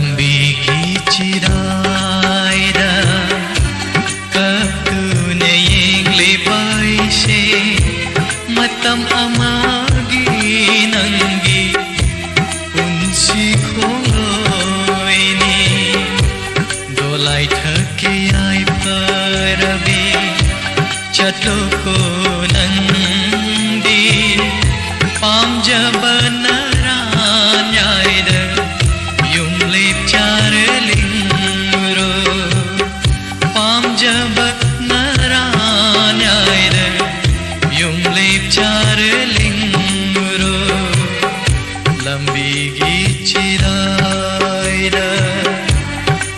Lambigi chiraida kaptuna yengli baishe matam amagi nangi unsi kholoini dolai thaki ai parabi chatoko nandi pamjabana Lambigi chiraida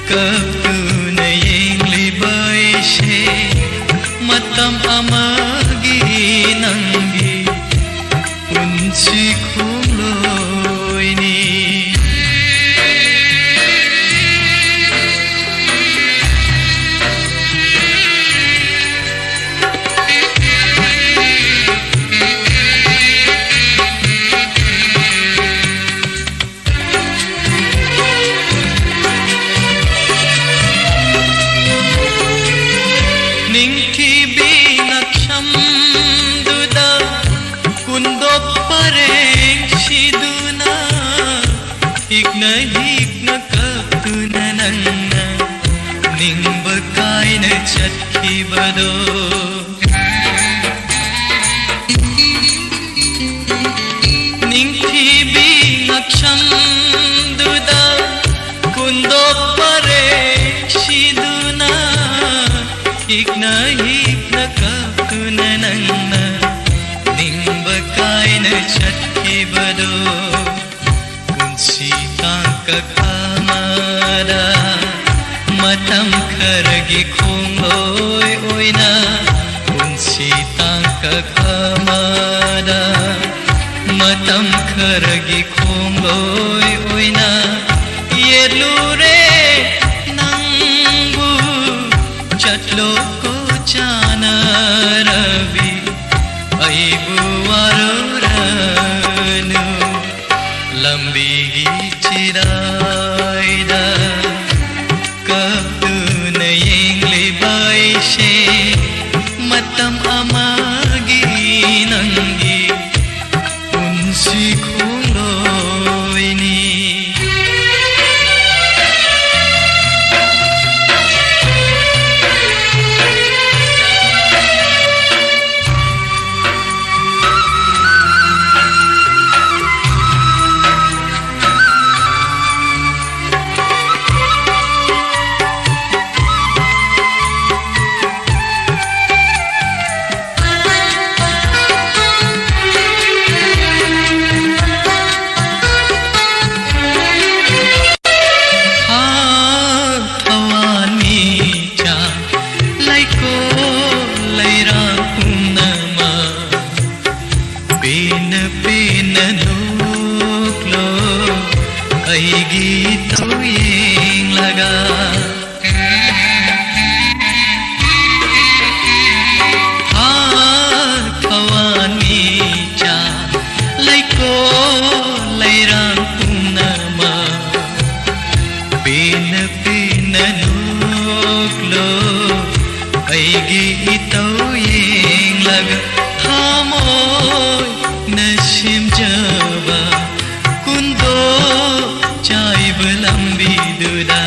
kaptuna yengli baishe matam amagi nangi unsi kholoini Hikna hikna kaptuna nanna Ningba kaina chatki bado Ningthi bi naksham duda Kundo pare shiduna Hikna hikna kaptuna nanna Ningba kaina chatki bado Kakamada matam khargi khongloi oina unsi kakamada matam khargi khongloi oina yelure nangbu chatlo ko chana rabi aibu waruranu Lambigi chiraida kaptuna yengli baishe matam amagi nangi unsi kholoini Aigi to yeng laga ha thawani cha laiko lairang punama bin pinanuklo aigi to yeng laga hamoy nasim jaba kundo Lambi duda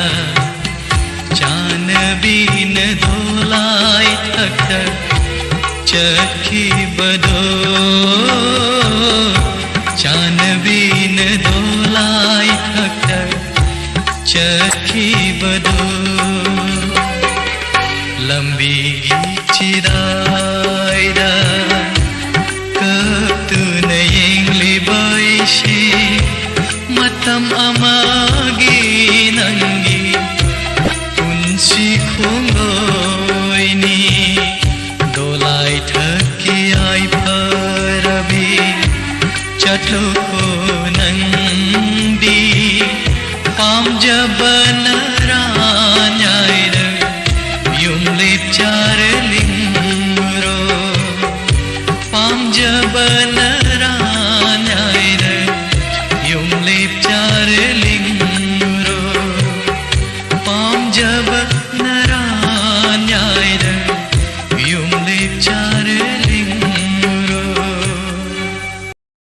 Janabin dolai thakta Chakhi bado Janabin dolai thakta Chakhi bado Lambigi chiraida kaptuna yengli baishe matam amagi nangi unsi kholoini dolai thaki ai parabi chatoko nandi pamjabana ranyaira yumle